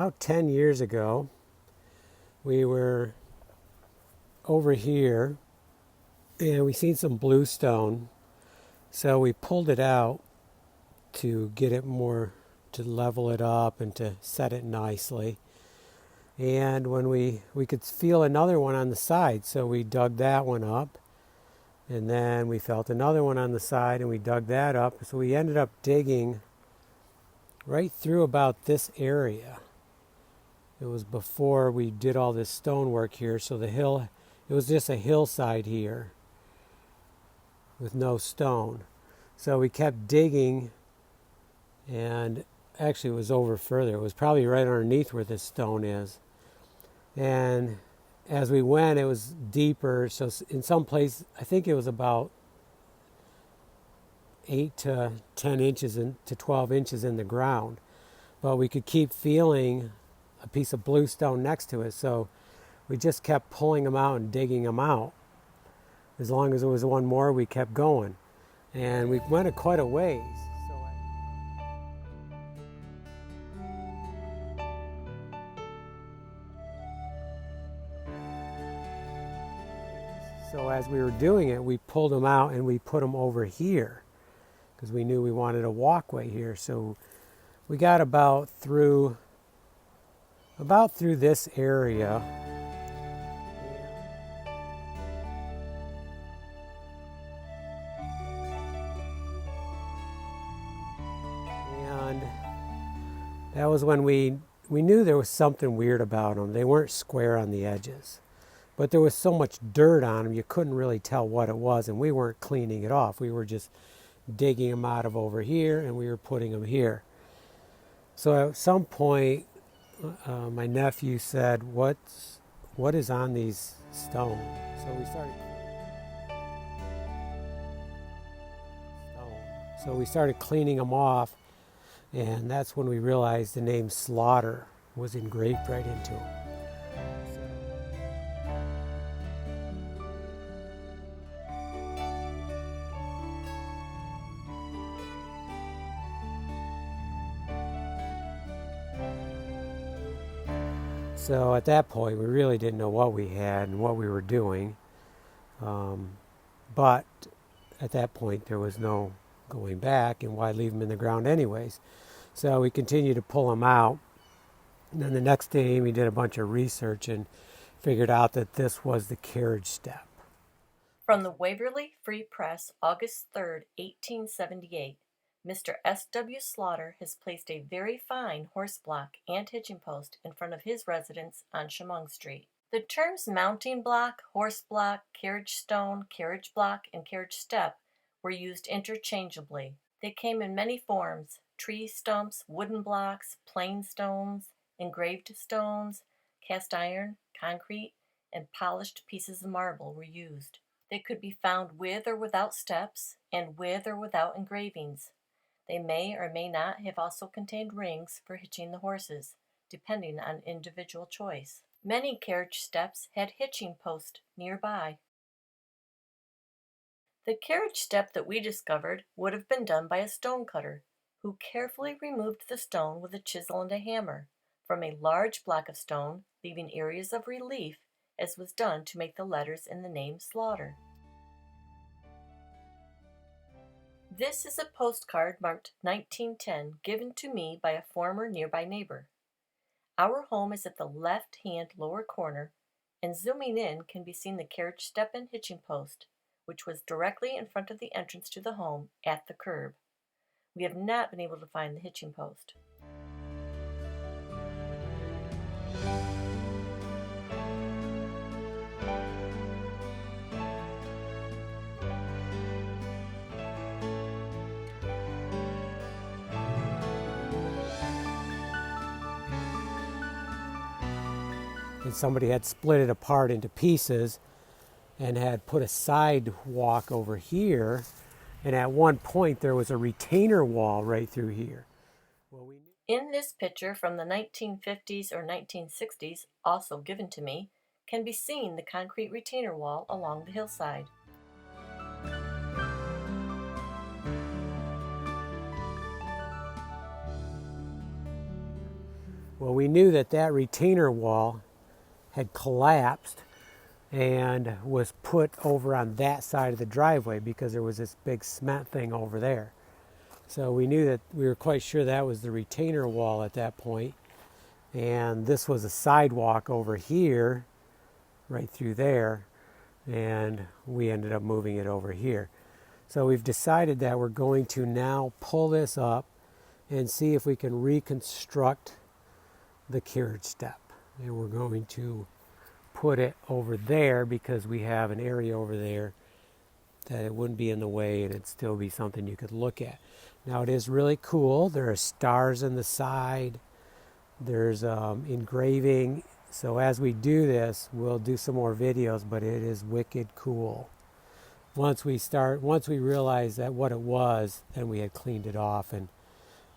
About 10 years ago, we were over here and we seen some bluestone. So we pulled it out to get it more, to level it up and to set it nicely. And when we could feel another one on the side, so we dug that one up. And then we felt another one on the side and we dug that up. So we ended up digging right through about this area. It was before we did all this stonework here, so the hill, it was just a hillside here with no stone. So we kept digging, and actually it was over further. It was probably right underneath where this stone is. And as we went, it was deeper. So in some place, I think it was about 8 to 10 inches to 12 inches in the ground. But we could keep feeling a piece of bluestone next to it. So we just kept pulling them out and digging them out. As long as there was one more, we kept going. And we went quite a ways. So as we were doing it, we pulled them out and we put them over here because we knew we wanted a walkway here. So we got about through this area. And that was when we knew there was something weird about them. They weren't square on the edges. But there was so much dirt on them, you couldn't really tell what it was, and we weren't cleaning it off. We were just digging them out of over here, and we were putting them here. So at some point, my nephew said, what is on these stones? So we started cleaning them off, and that's when we realized the name Slaughter was engraved right into them. So at that point, we really didn't know what we had and what we were doing. But at that point, there was no going back, and why leave them in the ground anyways? So we continued to pull them out. And then the next day, we did a bunch of research and figured out that this was the carriage step. From the Waverly Free Press, August 3rd, 1878. Mr. S.W. Slaughter has placed a very fine horse block and hitching post in front of his residence on Chemung Street. The terms mounting block, horse block, carriage stone, carriage block, and carriage step were used interchangeably. They came in many forms: tree stumps, wooden blocks, plain stones, engraved stones, cast iron, concrete, and polished pieces of marble were used. They could be found with or without steps, and with or without engravings. They may or may not have also contained rings for hitching the horses, depending on individual choice. Many carriage steps had hitching posts nearby. The carriage step that we discovered would have been done by a stone cutter, who carefully removed the stone with a chisel and a hammer from a large block of stone, leaving areas of relief, as was done to make the letters in the name Slaughter. This is a postcard marked 1910 given to me by a former nearby neighbor. Our home is at the left-hand lower corner, and zooming in can be seen the carriage step and hitching post, which was directly in front of the entrance to the home at the curb. We have not been able to find the hitching post. And somebody had split it apart into pieces and had put a sidewalk over here, and at one point there was a retainer wall right through here. In this picture from the 1950s or 1960s, also given to me, can be seen the concrete retainer wall along the hillside. Well, we knew that that retainer wall had collapsed and was put over on that side of the driveway because there was this big cement thing over there. So we knew that, we were quite sure that was the retainer wall at that point. And this was a sidewalk over here, right through there, and we ended up moving it over here. So we've decided that we're going to now pull this up and see if we can reconstruct the carriage step. And we're going to put it over there because we have an area over there that it wouldn't be in the way and it'd still be something you could look at. Now it is really cool. There are stars on the side. There's engraving. So as we do this, we'll do some more videos, but it is wicked cool. Once we realized that what it was, then we had cleaned it off and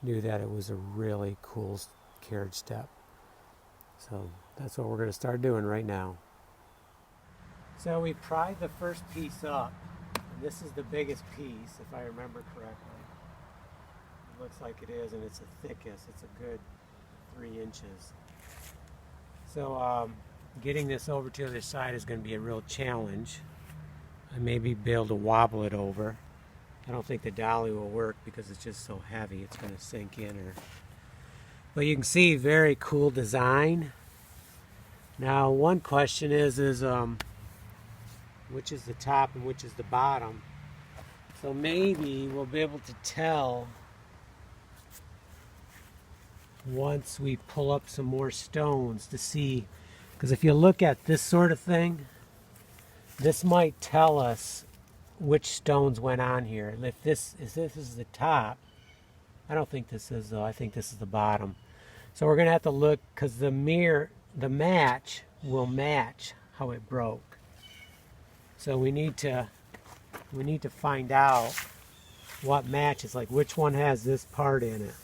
knew that it was a really cool carriage step. So that's what we're going to start doing right now. So we pried the first piece up, and this is the biggest piece, if I remember correctly. It looks like it is, and it's the thickest. It's a good 3 inches. So getting this over to the other side is going to be a real challenge. I may be able to wobble it over. I don't think the dolly will work because it's just so heavy. It's going to sink in. But you can see, very cool design. Now, one question is which is the top and which is the bottom. So maybe we'll be able to tell once we pull up some more stones to see, because if you look at this sort of thing, this might tell us which stones went on here. If this is the top, I don't think this is though. I think this is the bottom. So we're going to have to look, because the match will match how it broke. So we need to find out what matches, like which one has this part in it,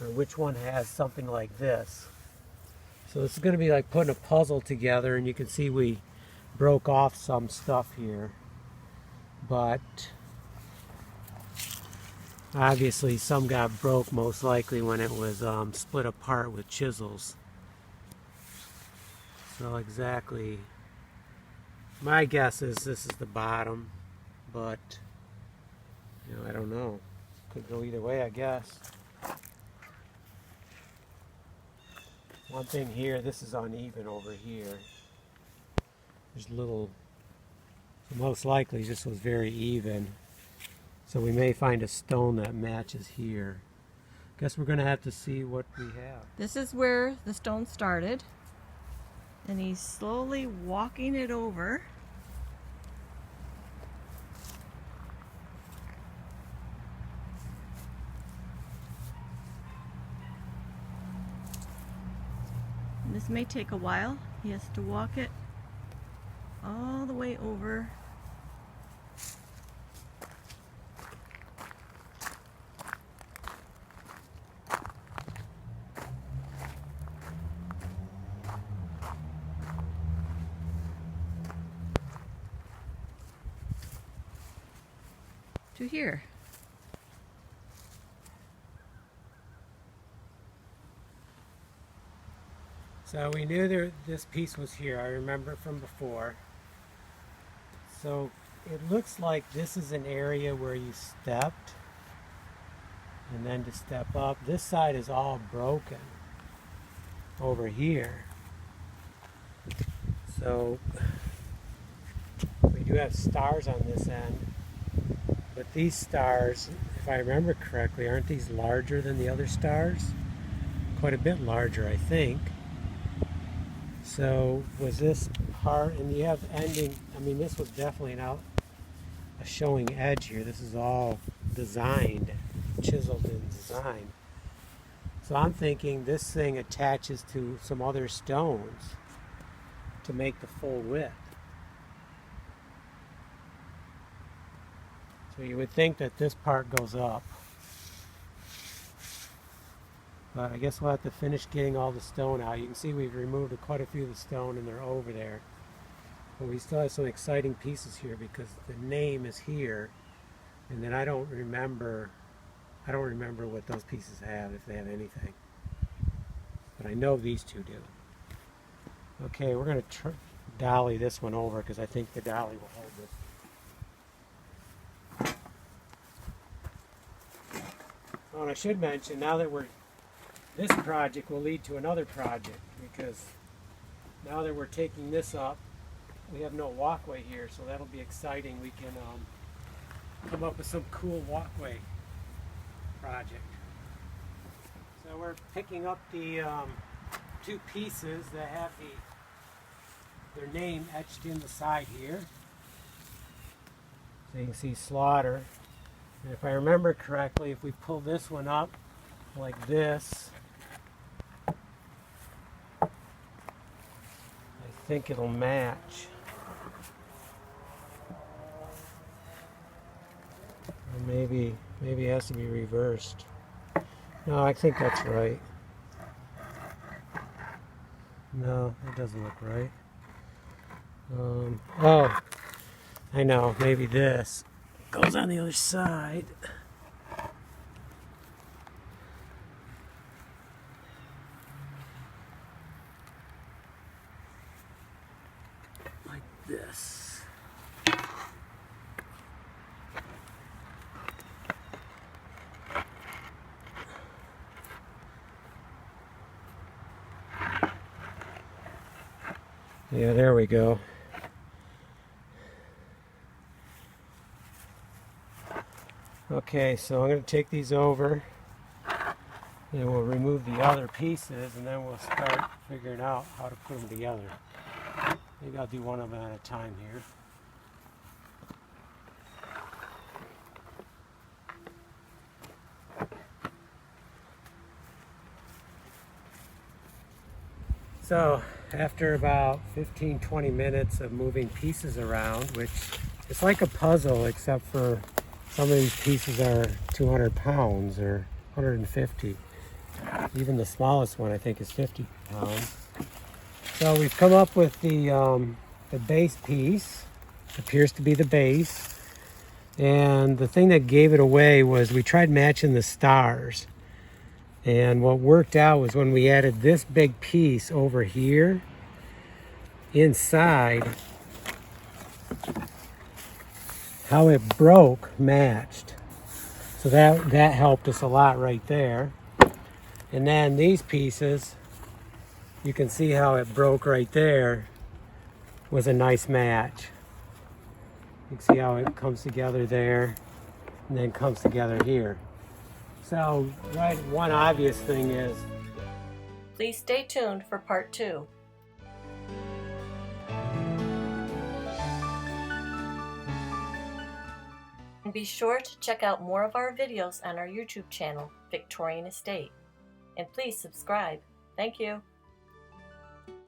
or which one has something like this. So this is going to be like putting a puzzle together, and you can see we broke off some stuff here, but obviously some got broke most likely when it was split apart with chisels. So exactly, my guess is this is the bottom, but I don't know. Could go either way, I guess. One thing here, this is uneven over here. There's most likely this was very even. So we may find a stone that matches here. Guess we're going to have to see what we have. This is where the stone started, and he's slowly walking it over. And this may take a while. He has to walk it all the way over. To here. So we knew this piece was here. I remember from before. So it looks like this is an area where you stepped, and then to step up. This side is all broken over here. So we do have stars on this end. But these stars, if I remember correctly, aren't these larger than the other stars? Quite a bit larger, I think. So was this part, and you have ending, I mean, this was definitely a showing edge here. This is all designed, chiseled and designed. So I'm thinking this thing attaches to some other stones to make the full width. So you would think that this part goes up. But I guess we'll have to finish getting all the stone out. You can see we've removed quite a few of the stone and they're over there. But we still have some exciting pieces here because the name is here. And then I don't remember what those pieces have, if they have anything. but I know these two do. Okay, we're going to dolly this one over because I think the dolly will hold this. Oh, and I should mention, now that this project will lead to another project, because now that we're taking this up, we have no walkway here, so that'll be exciting. We can come up with some cool walkway project. So we're picking up the two pieces that have their name etched in the side here. So you can see Slaughter. And if I remember correctly, if we pull this one up like this, I think it'll match. Or maybe it has to be reversed. No, I think that's right. No, it doesn't look right. Oh, I know. Maybe this goes on the other side. Like this. Yeah, there we go. Okay, so I'm going to take these over and we'll remove the other pieces, and then we'll start figuring out how to put them together. Maybe I'll do one of them at a time here. So after about 15-20 minutes of moving pieces around, which it's like a puzzle, except for some of these pieces are 200 pounds or 150. Even the smallest one I think is 50 pounds. So we've come up with the base piece. Appears to be the base. And the thing that gave it away was we tried matching the stars. And what worked out was when we added this big piece over here, inside, how it broke matched. So that helped us a lot right there. And then these pieces, you can see how it broke right there, was a nice match. You can see how it comes together there and then comes together here. So one obvious thing is, Please stay tuned for part 2. And be sure to check out more of our videos on our YouTube channel, Victorian Estate. And please subscribe. Thank you.